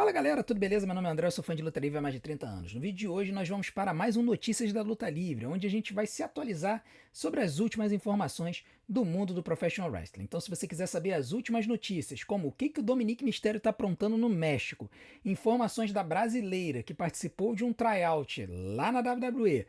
Fala galera, tudo beleza? Meu nome é André, eu sou fã de luta livre há mais de 30 anos. No vídeo de hoje nós vamos para mais um Notícias da Luta Livre, onde a gente vai se atualizar sobre as últimas informações do mundo do Professional Wrestling. Então se você quiser saber as últimas notícias, como o que o Dominique Mysterio está aprontando no México, informações da brasileira que participou de um tryout lá na WWE,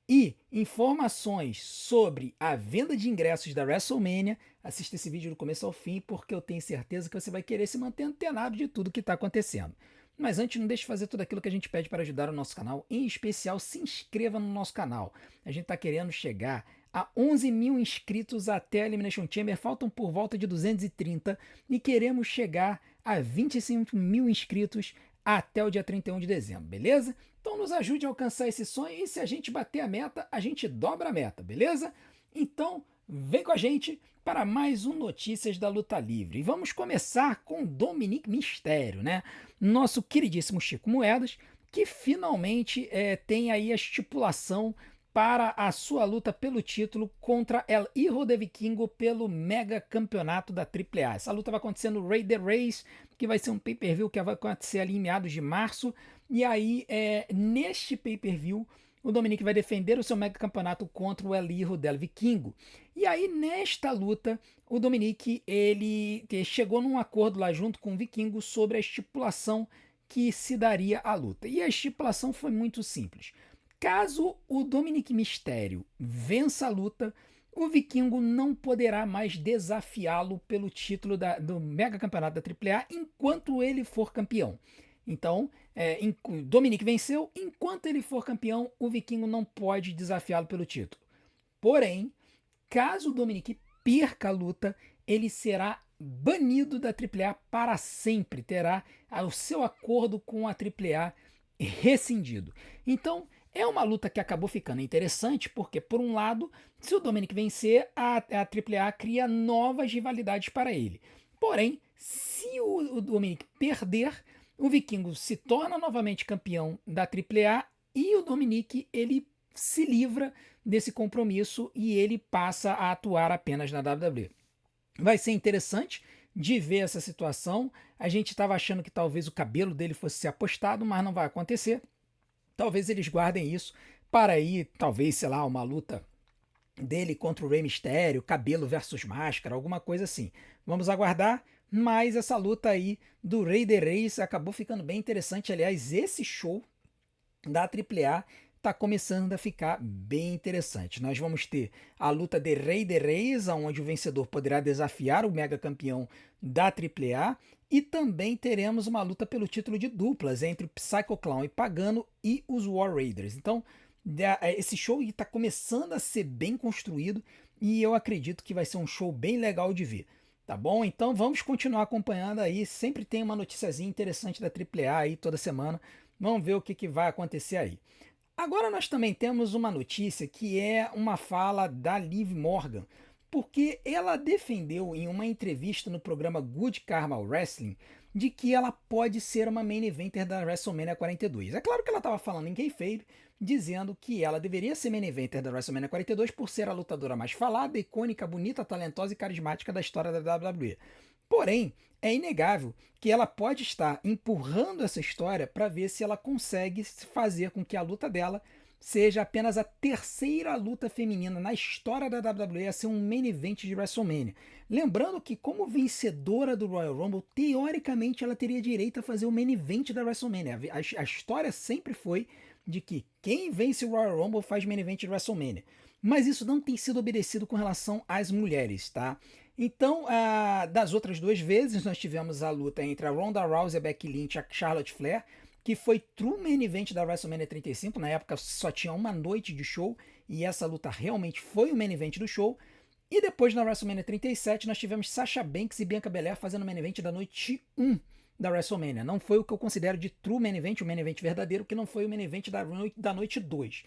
e informações sobre a venda de ingressos da WrestleMania, assista esse vídeo do começo ao fim, porque eu tenho certeza que você vai querer se manter antenado de tudo que está acontecendo. Mas antes, não deixe de fazer tudo aquilo que a gente pede para ajudar o nosso canal, em especial se inscreva no nosso canal. A gente está querendo chegar a 11 mil inscritos até a Elimination Chamber, faltam por volta de 230 e queremos chegar a 25 mil inscritos até o dia 31 de dezembro, beleza? Então nos ajude a alcançar esse sonho e se a gente bater a meta, a gente dobra a meta, beleza? Então vem com a gente para mais um Notícias da Luta Livre. E vamos começar com Dominique Mysterio, né? Nosso queridíssimo Chico Moedas, que finalmente tem aí a estipulação para a sua luta pelo título contra El Hijo de Vikingo pelo Mega Campeonato da AAA. Essa luta vai acontecer no Raider Race, que vai ser um pay-per-view que vai acontecer ali em meados de março. E aí, neste pay-per-view, o Dominique vai defender o seu mega campeonato contra o El Hijo del Vikingo. E aí, nesta luta, o Dominique ele chegou num acordo lá junto com o Vikingo sobre a estipulação que se daria à luta. E a estipulação foi muito simples. Caso o Dominique Mysterio vença a luta, o Vikingo não poderá mais desafiá-lo pelo título do Mega Campeonato da AAA enquanto ele for campeão. Então, o Dominique venceu, enquanto ele for campeão, o Vikingo não pode desafiá-lo pelo título. Porém, caso o Dominique perca a luta, ele será banido da AAA para sempre, terá o seu acordo com a AAA rescindido. Então, é uma luta que acabou ficando interessante, porque, por um lado, se o Dominic vencer, a AAA cria novas rivalidades para ele. Porém, se o Dominic perder, o Vikingo se torna novamente campeão da AAA e o Dominic ele se livra desse compromisso e ele passa a atuar apenas na WWE. Vai ser interessante de ver essa situação. A gente estava achando que talvez o cabelo dele fosse ser apostado, mas não vai acontecer. Talvez eles guardem isso para aí, talvez, sei lá, uma luta dele contra o Rey Mysterio, cabelo versus máscara, alguma coisa assim. Vamos aguardar, mas essa luta aí do Raider Race acabou ficando bem interessante. Aliás, esse show da AAA está começando a ficar bem interessante. Nós vamos ter a luta de Raider Race, onde o vencedor poderá desafiar o mega campeão da AAA, e também teremos uma luta pelo título de duplas entre o Psycho Clown e Pagano e os War Raiders. Então, esse show está começando a ser bem construído e eu acredito que vai ser um show bem legal de ver. Tá bom? Então vamos continuar acompanhando aí. Sempre tem uma noticiazinha interessante da AAA aí toda semana. Vamos ver o que vai acontecer aí. Agora nós também temos uma notícia que é uma fala da Liv Morgan, porque ela defendeu em uma entrevista no programa Good Karma Wrestling de que ela pode ser uma main eventer da WrestleMania 42. É claro que ela estava falando em kayfabe, dizendo que ela deveria ser main eventer da WrestleMania 42 por ser a lutadora mais falada, icônica, bonita, talentosa e carismática da história da WWE. Porém, é inegável que ela pode estar empurrando essa história para ver se ela consegue fazer com que a luta dela seja apenas a terceira luta feminina na história da WWE a ser um main event de WrestleMania. Lembrando que, como vencedora do Royal Rumble, teoricamente ela teria direito a fazer o main event da WrestleMania. A história sempre foi de que quem vence o Royal Rumble faz main event de WrestleMania. Mas isso não tem sido obedecido com relação às mulheres, tá? Então, das outras duas vezes, nós tivemos a luta entre a Ronda Rousey, a Becky Lynch e a Charlotte Flair, que foi true main event da WrestleMania 35, na época só tinha uma noite de show, e essa luta realmente foi o main event do show. E depois na WrestleMania 37 nós tivemos Sasha Banks e Bianca Belair fazendo o main event da noite 1 da WrestleMania. Não foi o que eu considero de true main event, o main event verdadeiro, que não foi o main event da noite 2.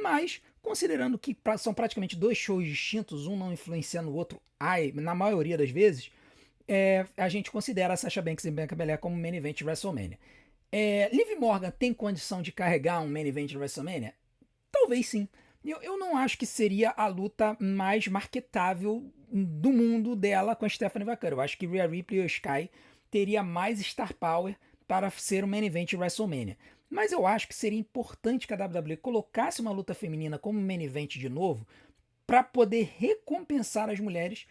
Mas, considerando que são praticamente dois shows distintos, um não influenciando o outro, na maioria das vezes, a gente considera a Sasha Banks e Bianca Belair como main event de WrestleMania. Liv Morgan tem condição de carregar um main event de WrestleMania? Talvez sim. Eu não acho que seria a luta mais marketável do mundo dela com a Stephanie Vaquero. Eu acho que Rhea Ripley ou Sky teria mais star power para ser o main event de WrestleMania. Mas eu acho que seria importante que a WWE colocasse uma luta feminina como main event de novo, para poder recompensar as mulheres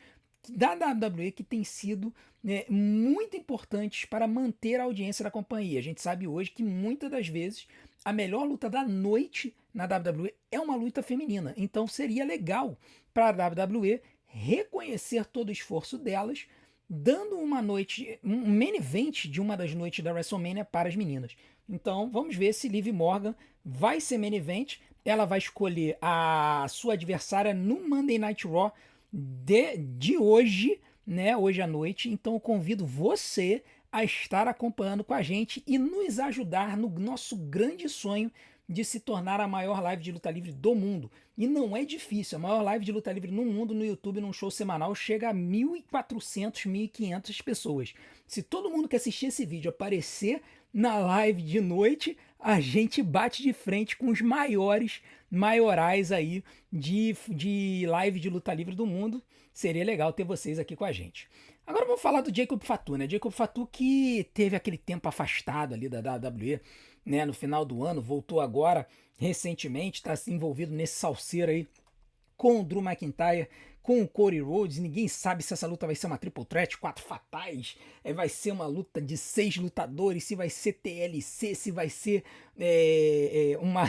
da WWE que têm sido, né, muito importantes para manter a audiência da companhia. A gente sabe hoje que muitas das vezes a melhor luta da noite na WWE é uma luta feminina. Então seria legal para a WWE reconhecer todo o esforço delas, dando uma noite, um main event de uma das noites da WrestleMania para as meninas. Então vamos ver se Liv Morgan vai ser main event. Ela vai escolher a sua adversária no Monday Night Raw de hoje, né? Hoje à noite. Então eu convido você a estar acompanhando com a gente e nos ajudar no nosso grande sonho de se tornar a maior live de luta livre do mundo. E não é difícil, a maior live de luta livre no mundo no YouTube, num show semanal, chega a 1.400, 1.500 pessoas. Se todo mundo que assistir esse vídeo aparecer na live de noite, a gente bate de frente com os maiorais aí de live de luta livre do mundo. Seria legal ter vocês aqui com a gente. Agora vamos falar do Jacob Fatu, né? Jacob Fatu que teve aquele tempo afastado ali da WWE, né? No final do ano, voltou agora recentemente, está envolvido nesse salseiro aí com o Drew McIntyre, com o Cody Rhodes. Ninguém sabe se essa luta vai ser uma triple threat, 4 fatais, vai ser uma luta de 6 lutadores, se vai ser TLC, se vai ser uma,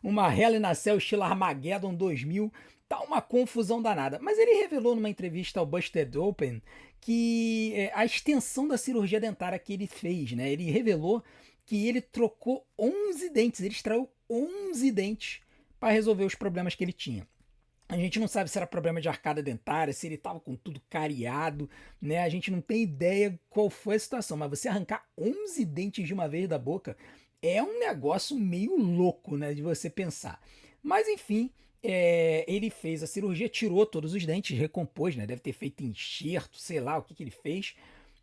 uma Hell in a Cell estilo Armageddon 2000. Tá uma confusão danada. Mas ele revelou numa entrevista ao Busted Open que a extensão da cirurgia dentária que ele fez, né? Ele revelou que ele trocou 11 dentes, ele extraiu 11 dentes para resolver os problemas que ele tinha. A gente não sabe se era problema de arcada dentária, se ele estava com tudo cariado, né? A gente não tem ideia qual foi a situação, mas você arrancar 11 dentes de uma vez da boca é um negócio meio louco, né? De você pensar. Mas enfim, ele fez a cirurgia, tirou todos os dentes, recompôs, né? Deve ter feito enxerto, sei lá o que ele fez.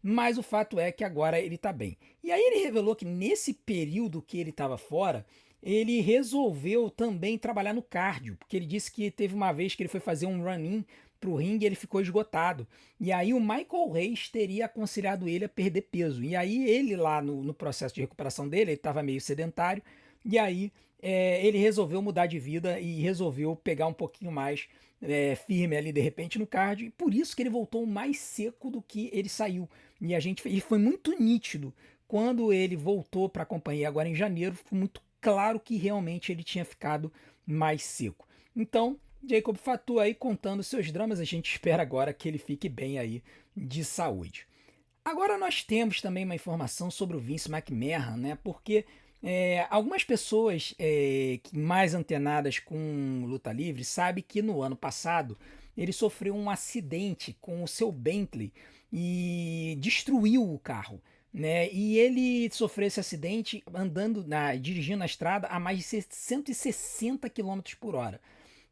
Mas o fato é que agora ele tá bem. E aí ele revelou que nesse período que ele estava fora, ele resolveu também trabalhar no cardio, porque ele disse que teve uma vez que ele foi fazer um run-in pro ringue e ele ficou esgotado. E aí o Michael Hayes teria aconselhado ele a perder peso. E aí ele lá no processo de recuperação dele, ele estava meio sedentário, e aí ele resolveu mudar de vida e resolveu pegar um pouquinho mais firme ali de repente no cardio, e por isso que ele voltou mais seco do que ele saiu. E foi muito nítido quando ele voltou para a companhia agora em janeiro, foi muito claro que realmente ele tinha ficado mais seco. Então, Jacob Fatu aí contando seus dramas, a gente espera agora que ele fique bem aí de saúde. Agora nós temos também uma informação sobre o Vince McMahon, né? Porque algumas pessoas mais antenadas com luta livre sabem que no ano passado ele sofreu um acidente com o seu Bentley e destruiu o carro, né? E ele sofreu esse acidente dirigindo na estrada a mais de 160 km por hora.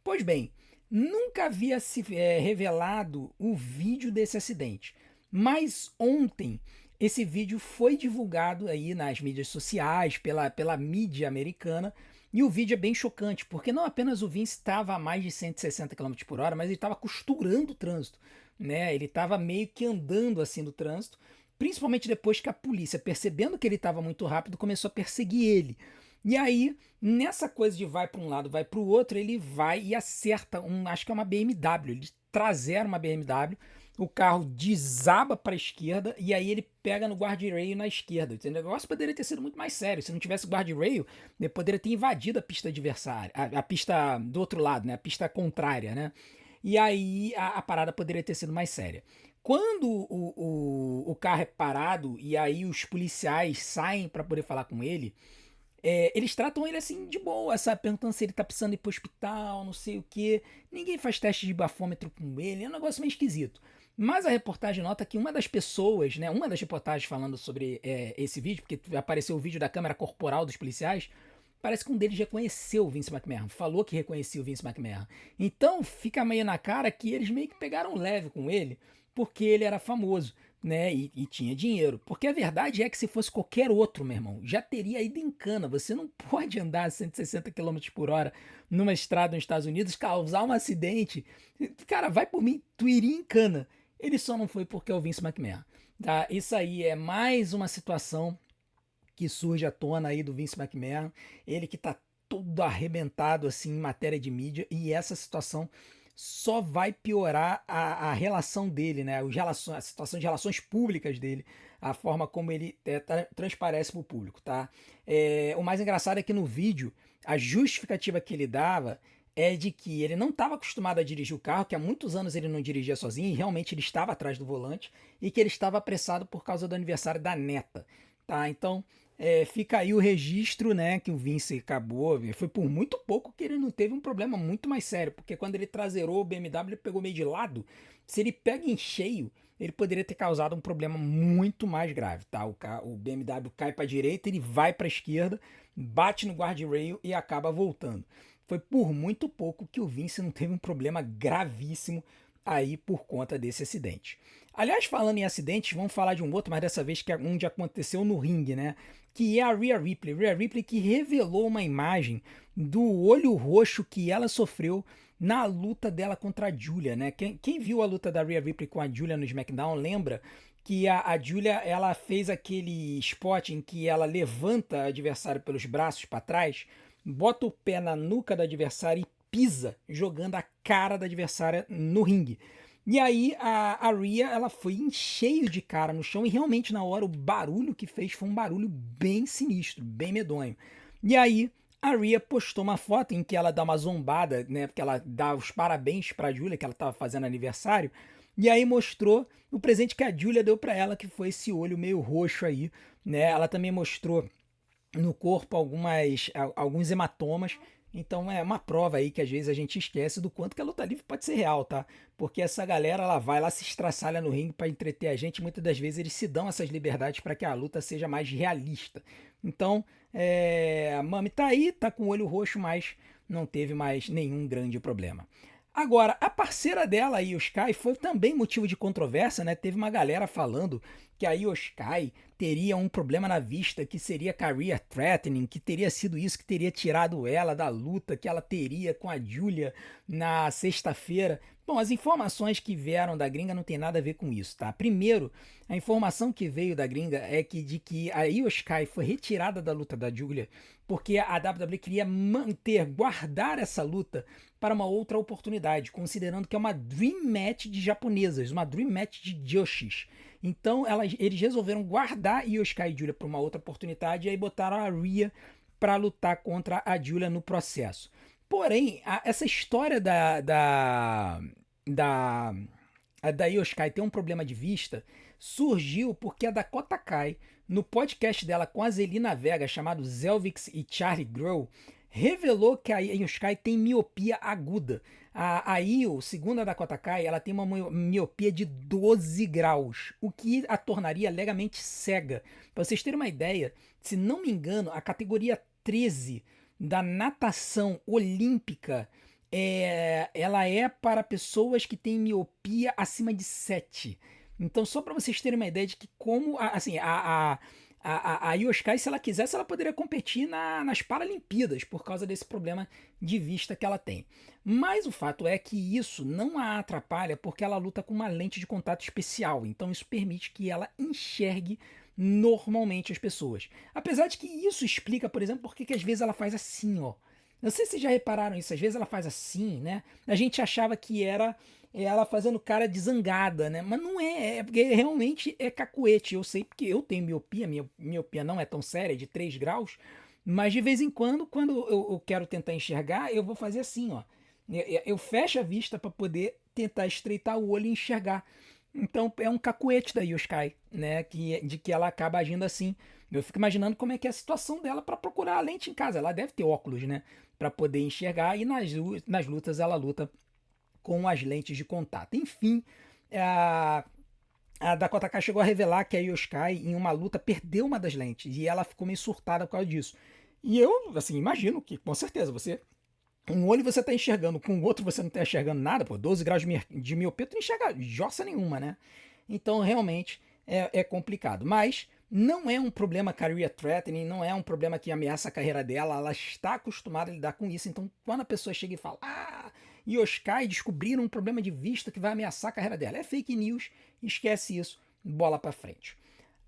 Pois bem, nunca havia se revelado o vídeo desse acidente, mas ontem esse vídeo foi divulgado aí nas mídias sociais, pela mídia americana, e o vídeo é bem chocante, porque não apenas o Vince estava a mais de 160 km por hora, mas ele estava costurando o trânsito, né? Ele estava meio que andando assim no trânsito, principalmente depois que a polícia, percebendo que ele estava muito rápido, começou a perseguir ele. E aí, nessa coisa de vai para um lado, vai para o outro, ele vai e acerta acho que é uma BMW, ele traseira uma BMW, o carro desaba para a esquerda e aí ele pega no guardrail na esquerda. O negócio poderia ter sido muito mais sério. Se não tivesse guardrail, ele poderia ter invadido a pista adversária, a pista do outro lado, né? A pista contrária, né? E aí a parada poderia ter sido mais séria. Quando o carro é parado e aí os policiais saem para poder falar com ele, eles tratam ele assim de boa, sabe? Perguntando se ele tá precisando ir pro hospital, não sei o que. Ninguém faz teste de bafômetro com ele, é um negócio meio esquisito. Mas a reportagem nota que uma das pessoas, né? Uma das reportagens falando sobre esse vídeo, porque apareceu o vídeo da câmera corporal dos policiais, parece que um deles reconheceu o Vince McMahon, falou que reconhecia o Vince McMahon. Então fica meio na cara que eles meio que pegaram leve com ele, porque ele era famoso, né? E tinha dinheiro. Porque a verdade é que se fosse qualquer outro, meu irmão, já teria ido em cana. Você não pode andar a 160 km por hora numa estrada nos Estados Unidos, causar um acidente. Cara, vai por mim, tu iria em cana. Ele só não foi porque é o Vince McMahon. Tá? Isso aí é mais uma situação que surge à tona aí do Vince McMahon, ele que tá todo arrebentado assim em matéria de mídia, e essa situação só vai piorar a relação dele, né? A situação de relações públicas dele, a forma como ele transparece para o público, tá? O mais engraçado é que no vídeo, a justificativa que ele dava é de que ele não estava acostumado a dirigir o carro, que há muitos anos ele não dirigia sozinho, e realmente ele estava atrás do volante, e que ele estava apressado por causa do aniversário da neta, tá? Então, fica aí o registro, né, que o Vince acabou. Foi por muito pouco que ele não teve um problema muito mais sério, porque quando ele traseirou o BMW, ele pegou meio de lado. Se ele pega em cheio, ele poderia ter causado um problema muito mais grave, tá? O BMW cai para a direita, ele vai para a esquerda, bate no guardrail e acaba voltando. Foi por muito pouco que o Vince não teve um problema gravíssimo aí por conta desse acidente. Aliás, falando em acidentes, vamos falar de um outro, mas dessa vez que é onde aconteceu no ringue, né? Que é a Rhea Ripley. Rhea Ripley que revelou uma imagem do olho roxo que ela sofreu na luta dela contra a Julia, né? Quem viu a luta da Rhea Ripley com a Julia no SmackDown lembra que a Julia ela fez aquele spot em que ela levanta o adversário pelos braços para trás, bota o pé na nuca do adversário e pisa, jogando a cara da adversária no ringue. E aí a Rhea, ela foi em cheio de cara no chão e realmente na hora o barulho que fez foi um barulho bem sinistro, bem medonho. E aí a Rhea postou uma foto em que ela dá uma zombada, né, porque ela dá os parabéns pra Julia, que ela estava fazendo aniversário, e aí mostrou o presente que a Julia deu para ela, que foi esse olho meio roxo aí, né? Ela também mostrou no corpo alguns hematomas. Então é uma prova aí que às vezes a gente esquece do quanto que a luta livre pode ser real, tá? Porque essa galera ela vai lá se estraçalha no ringue para entreter a gente. Muitas das vezes eles se dão essas liberdades para que a luta seja mais realista. Então, a Mami tá aí, tá com o olho roxo, mas não teve mais nenhum grande problema. Agora, a parceira dela, a Io Sky, foi também motivo de controvérsia, né? Teve uma galera falando que a Io Sky teria um problema na vista, que seria career threatening, que teria sido isso que teria tirado ela da luta que ela teria com a Julia na sexta-feira. Bom, as informações que vieram da gringa não tem nada a ver com isso, tá? Primeiro, a informação que veio da gringa é de que a Io Sky foi retirada da luta da Julia porque a WWE queria guardar essa luta para uma outra oportunidade, considerando que é uma Dream Match de japonesas, uma Dream Match de Joshis. Então eles resolveram guardar Io Sky e Julia para uma outra oportunidade e aí botaram a Rhea para lutar contra a Julia no processo. Porém, essa história da, da Io Sky ter um problema de vista surgiu porque a Dakota Kai, no podcast dela com a Zelina Vega, chamado Zelvix e Charlie Grow, revelou que a Io Sky tem miopia aguda. A Io, segundo a Dakota Kai, ela tem uma miopia de 12 graus, o que a tornaria legalmente cega. Para vocês terem uma ideia, se não me engano, a categoria 13 da natação olímpica ela é para pessoas que têm miopia acima de 7. Então, só para vocês terem uma ideia de que como, assim, a Io Sky, se ela quisesse, ela poderia competir nas Paralimpíadas por causa desse problema de vista que ela tem. Mas o fato é que isso não a atrapalha porque ela luta com uma lente de contato especial. Então isso permite que ela enxergue normalmente as pessoas. Apesar de que isso explica, por exemplo, por que às vezes ela faz assim, ó. Não sei se vocês já repararam isso, às vezes ela faz assim, né? A gente achava que era ela fazendo cara de zangada, né? Mas não é, é porque realmente é cacuete. Eu sei porque eu tenho miopia, minha miopia não é tão séria, é de 3 graus, mas de vez em quando eu quero tentar enxergar, eu vou fazer assim, ó. Eu fecho a vista para poder tentar estreitar o olho e enxergar. Então é um cacuete da Yoskai, né? De que ela acaba agindo assim. Eu fico imaginando como é que é a situação dela para procurar a lente em casa. Ela deve ter óculos, né? Para poder enxergar e nas lutas ela luta com as lentes de contato. Enfim, a, a Dakota Kai chegou a revelar que a Yoskai, em uma luta, perdeu uma das lentes e ela ficou meio surtada por causa disso. E eu, assim, imagino que, com certeza, um olho você tá enxergando, com o outro você não tá enxergando nada, pô, 12 graus de miopia, tu não enxerga jossa nenhuma, né? Então, realmente, é complicado. Mas não é um problema career threatening, não é um problema que ameaça a carreira dela, ela está acostumada a lidar com isso. Então, quando a pessoa chega e fala, Yoskai descobriram um problema de vista que vai ameaçar a carreira dela, é fake news, esquece isso, bola pra frente.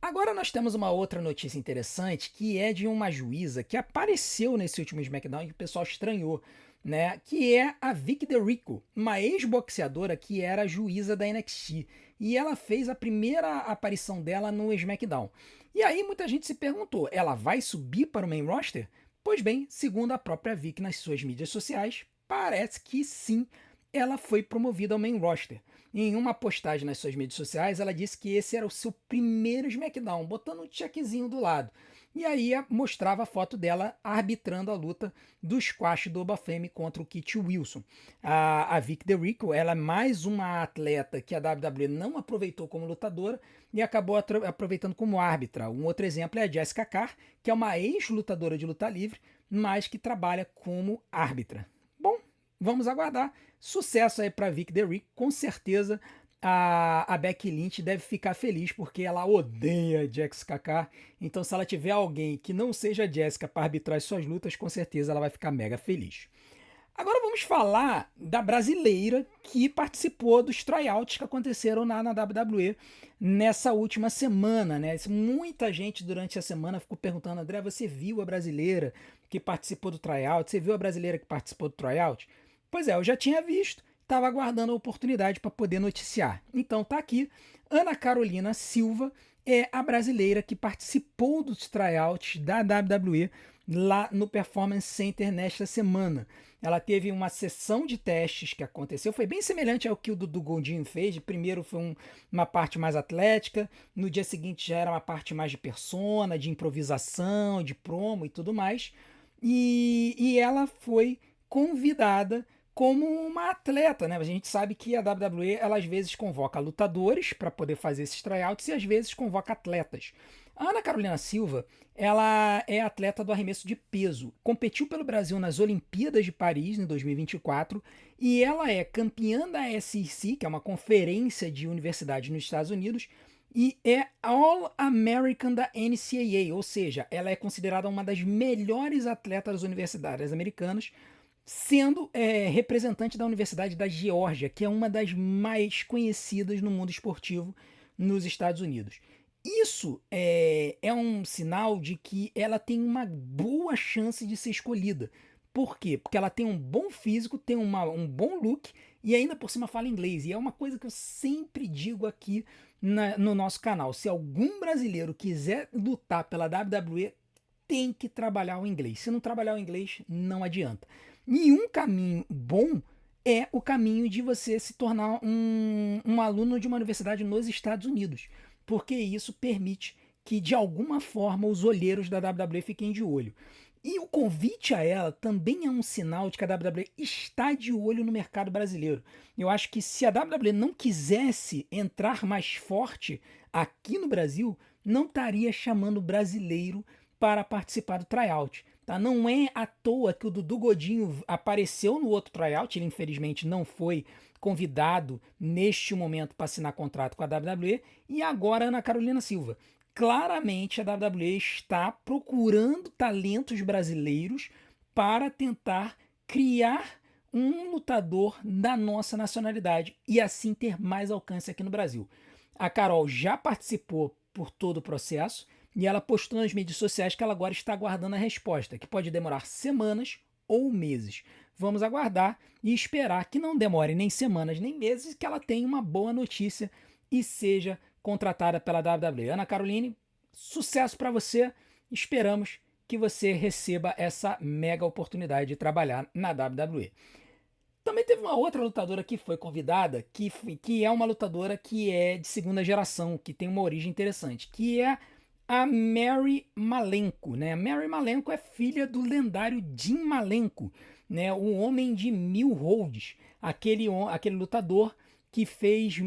Agora nós temos uma outra notícia interessante que é de uma juíza que apareceu nesse último SmackDown e que o pessoal estranhou, né? Que é a Vicky DeRico, uma ex-boxeadora que era juíza da NXT. E ela fez a primeira aparição dela no SmackDown. E aí muita gente se perguntou, ela vai subir para o main roster? Pois bem, segundo a própria Vicky nas suas mídias sociais, parece que sim, ela foi promovida ao main roster. Em uma postagem nas suas mídias sociais, ela disse que esse era o seu primeiro SmackDown, botando um checkzinho do lado. E aí mostrava a foto dela arbitrando a luta do squash do Obafemi contra o Kit Wilson. A Vic DeRico, ela é mais uma atleta que a WWE não aproveitou como lutadora e acabou aproveitando como árbitra. Um outro exemplo é a Jessica Carr, que é uma ex-lutadora de luta livre, mas que trabalha como árbitra. Bom, vamos aguardar. Sucesso aí para Vic DeRico, com certeza a Becky Lynch deve ficar feliz porque ela odeia Jessica Carr. Então, se ela tiver alguém que não seja a Jessica para arbitrar suas lutas, com certeza ela vai ficar mega feliz. Agora vamos falar da brasileira que participou dos tryouts que aconteceram na WWE nessa última semana, né? Muita gente durante a semana ficou perguntando, André, você viu a brasileira que participou do tryout? Você viu a brasileira que participou do tryout? Pois é, eu já tinha visto, estava aguardando a oportunidade para poder noticiar. Então tá aqui, Ana Carolina Silva é a brasileira que participou dos tryouts da WWE lá no Performance Center nesta semana. Ela teve uma sessão de testes que aconteceu, foi bem semelhante ao que o Dudu Gondim fez. Primeiro foi uma parte mais atlética, no dia seguinte já era uma parte mais de persona, de improvisação, de promo e tudo mais. E ela foi convidada como uma atleta, né? A gente sabe que a WWE, ela às vezes convoca lutadores para poder fazer esses tryouts e às vezes convoca atletas. A Ana Carolina Silva, ela é atleta do arremesso de peso. Competiu pelo Brasil nas Olimpíadas de Paris em 2024 e ela é campeã da SEC, que é uma conferência de universidades nos Estados Unidos, e é All-American da NCAA, ou seja, ela é considerada uma das melhores atletas universitárias americanas, sendo representante da Universidade da Geórgia, que é uma das mais conhecidas no mundo esportivo nos Estados Unidos. Isso é um sinal de que ela tem uma boa chance de ser escolhida. Por quê? Porque ela tem um bom físico, tem um bom look e ainda por cima fala inglês. E é uma coisa que eu sempre digo aqui no nosso canal. Se algum brasileiro quiser lutar pela WWE, tem que trabalhar o inglês. Se não trabalhar o inglês, não adianta. E um caminho bom é o caminho de você se tornar um aluno de uma universidade nos Estados Unidos, porque isso permite que, de alguma forma, os olheiros da WWE fiquem de olho. E o convite a ela também é um sinal de que a WWE está de olho no mercado brasileiro. Eu acho que se a WWE não quisesse entrar mais forte aqui no Brasil, não estaria chamando brasileiro para participar do tryout. Tá? Não é à toa que o Dudu Godinho apareceu no outro tryout, ele infelizmente não foi convidado neste momento para assinar contrato com a WWE, e agora a Ana Carolina Silva. Claramente a WWE está procurando talentos brasileiros para tentar criar um lutador da nossa nacionalidade e assim ter mais alcance aqui no Brasil. A Carol já participou por todo o processo e ela postou nas mídias sociais que ela agora está aguardando a resposta, que pode demorar semanas ou meses. Vamos aguardar e esperar que não demore nem semanas nem meses, que ela tenha uma boa notícia e seja contratada pela WWE. Ana Caroline, sucesso para você. Esperamos que você receba essa mega oportunidade de trabalhar na WWE. Também teve uma outra lutadora que foi convidada, que é uma lutadora que é de segunda geração, que tem uma origem interessante, que é a Mary Malenko, né? A Mary Malenko é filha do lendário Jim Malenko, né? O homem de 1000 holds, aquele lutador que fez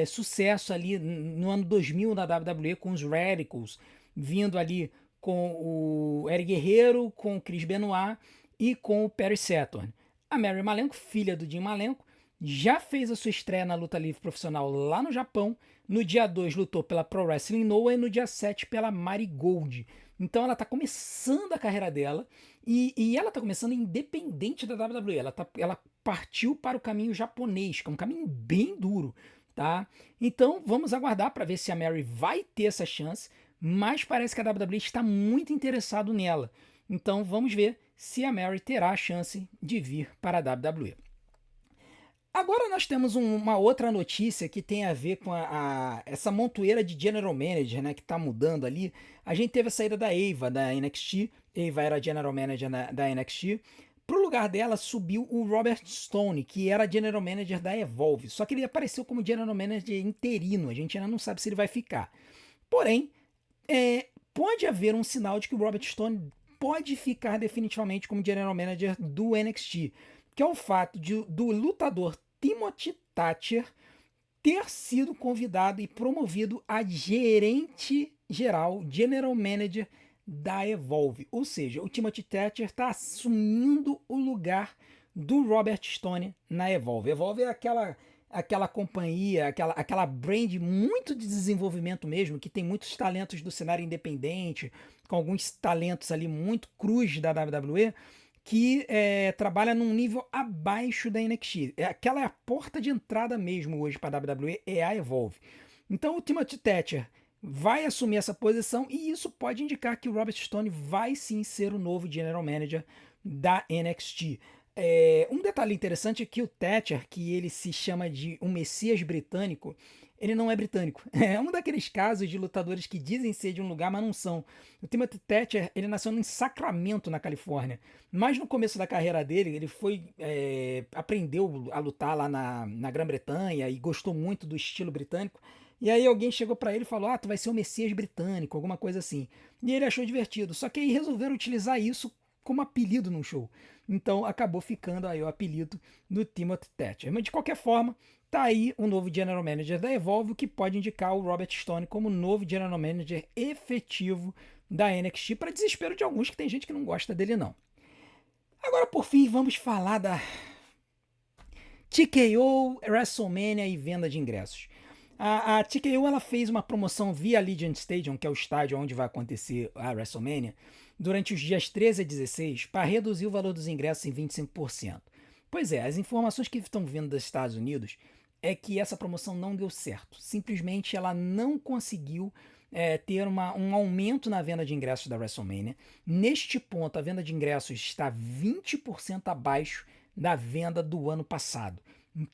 sucesso ali no ano 2000 na WWE com os Radicals, vindo ali com o Eric Guerreiro, com o Chris Benoit e com o Perry Saturn. A Mary Malenko, filha do Jim Malenko, já fez a sua estreia na luta livre profissional lá no Japão. No dia 2 lutou pela Pro Wrestling Noah e no dia 7 pela Marigold. Então ela está começando a carreira dela e ela está começando independente da WWE. Ela partiu para o caminho japonês, que é um caminho bem duro. tá? Então vamos aguardar para ver se a Mary vai ter essa chance, mas parece que a WWE está muito interessado nela. Então vamos ver se a Mary terá a chance de vir para a WWE. Agora nós temos uma outra notícia que tem a ver com essa montoeira de General Manager, né, que está mudando ali. A gente teve a saída da Eva, da NXT. Eva era General Manager da NXT. Pro lugar dela subiu o Robert Stone, que era General Manager da Evolve. Só que ele apareceu como General Manager interino. A gente ainda não sabe se ele vai ficar. Porém, pode haver um sinal de que o Robert Stone pode ficar definitivamente como General Manager do NXT, que é o fato do lutador Timothy Thatcher ter sido convidado e promovido a gerente geral, General Manager da Evolve. Ou seja, o Timothy Thatcher está assumindo o lugar do Robert Stone na Evolve. Evolve é aquela companhia, aquela brand muito de desenvolvimento mesmo, que tem muitos talentos do cenário independente, com alguns talentos ali muito crus da WWE, que trabalha num nível abaixo da NXT. Aquela é a porta de entrada mesmo hoje para a WWE, é a Evolve. Então o Timothy Thatcher vai assumir essa posição e isso pode indicar que o Robert Stone vai sim ser o novo General Manager da NXT. Um detalhe interessante é que o Thatcher, que ele se chama de um Messias britânico, ele não é britânico. É um daqueles casos de lutadores que dizem ser de um lugar, mas não são. O Timothy Thatcher, ele nasceu em Sacramento, na Califórnia. Mas no começo da carreira dele, ele aprendeu a lutar lá na Grã-Bretanha e gostou muito do estilo britânico. E aí alguém chegou pra ele e falou, tu vai ser o Messias britânico, alguma coisa assim. E ele achou divertido. Só que aí resolveram utilizar isso como apelido num show. Então acabou ficando aí o apelido do Timothy Thatcher. Mas de qualquer forma, tá aí o novo General Manager da Evolve, o que pode indicar o Robert Stone como novo General Manager efetivo da NXT, para desespero de alguns, que tem gente que não gosta dele não. Agora, por fim, vamos falar da TKO, WrestleMania e venda de ingressos. A TKO ela fez uma promoção via Allegiant Stadium, que é o estádio onde vai acontecer a WrestleMania, durante os dias 13 a 16, para reduzir o valor dos ingressos em 25%. Pois é, as informações que estão vindo dos Estados Unidos é que essa promoção não deu certo. Simplesmente ela não conseguiu ter um aumento na venda de ingressos da WrestleMania. Neste ponto, a venda de ingressos está 20% abaixo da venda do ano passado.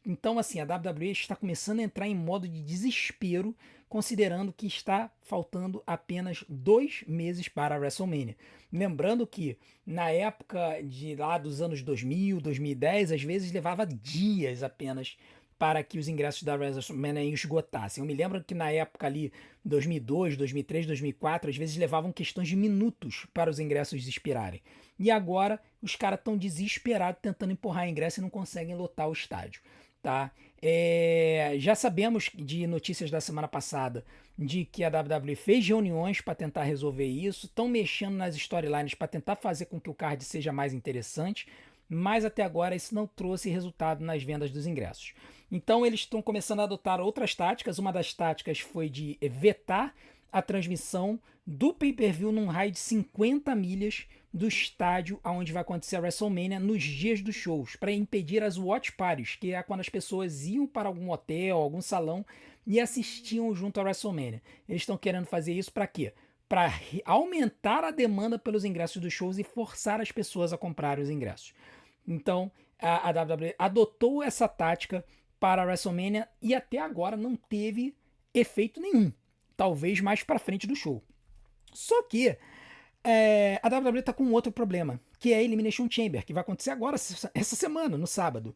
Então, assim, a WWE está começando a entrar em modo de desespero, considerando que está faltando apenas 2 meses para a WrestleMania. Lembrando que na época de lá dos anos 2000, 2010, às vezes levava dias apenas para que os ingressos da WrestleMania esgotassem. Eu me lembro que na época ali, 2002, 2003, 2004, às vezes levavam questões de minutos para os ingressos expirarem. E agora os caras estão desesperados tentando empurrar ingresso e não conseguem lotar o estádio. Tá? Já sabemos de notícias da semana passada de que a WWE fez reuniões para tentar resolver isso, estão mexendo nas storylines para tentar fazer com que o card seja mais interessante, mas até agora isso não trouxe resultado nas vendas dos ingressos. Então eles estão começando a adotar outras táticas. Uma das táticas foi de vetar a transmissão do pay-per-view num raio de 50 milhas do estádio onde vai acontecer a WrestleMania nos dias dos shows, para impedir as watch parties, que é quando as pessoas iam para algum hotel, algum salão e assistiam junto à WrestleMania. Eles estão querendo fazer isso para quê? Para aumentar a demanda pelos ingressos dos shows e forçar as pessoas a comprarem os ingressos. Então, a WWE adotou essa tática para a WrestleMania e até agora não teve efeito nenhum. Talvez mais para frente do show. Só que a WWE está com um outro problema, que é a Elimination Chamber, que vai acontecer agora, essa semana, no sábado.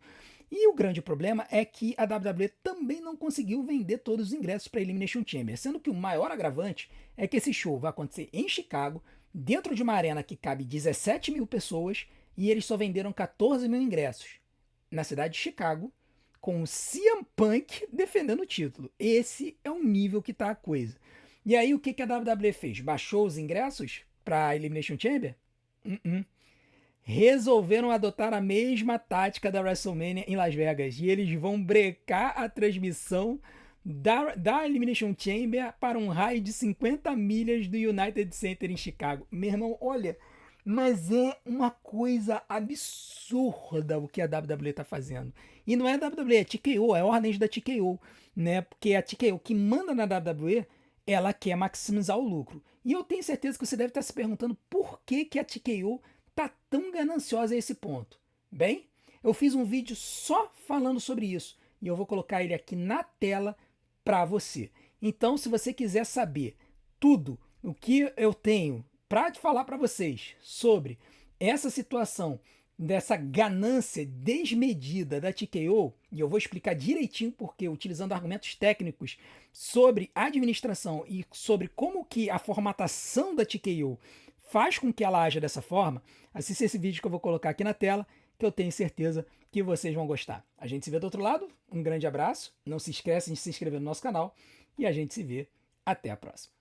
E o grande problema é que a WWE também não conseguiu vender todos os ingressos para a Elimination Chamber, sendo que o maior agravante é que esse show vai acontecer em Chicago, dentro de uma arena que cabe 17 mil pessoas, e eles só venderam 14 mil ingressos na cidade de Chicago, com o CM Punk defendendo o título. Esse é o nível que tá a coisa. E aí o que a WWE fez? Baixou os ingressos para a Elimination Chamber? Resolveram adotar a mesma tática da WrestleMania em Las Vegas. E eles vão brecar a transmissão da Elimination Chamber para um raio de 50 milhas do United Center em Chicago. Meu irmão, olha, Mas é uma coisa absurda o que a WWE está fazendo. E não é a WWE, é a TKO, é a ordem da TKO, né? Porque a TKO que manda na WWE, ela quer maximizar o lucro. E eu tenho certeza que você deve estar se perguntando por que, que a TKO tá tão gananciosa a esse ponto. Bem, eu fiz um vídeo só falando sobre isso e eu vou colocar ele aqui na tela para você. Então, se você quiser saber tudo o que eu tenho para te falar para vocês sobre essa situação dessa ganância desmedida da TKO, e eu vou explicar direitinho porque, utilizando argumentos técnicos sobre administração e sobre como que a formatação da TKO faz com que ela haja dessa forma, assista esse vídeo que eu vou colocar aqui na tela, que eu tenho certeza que vocês vão gostar. A gente se vê do outro lado, um grande abraço, não se esqueça de se inscrever no nosso canal e a gente se vê até a próxima.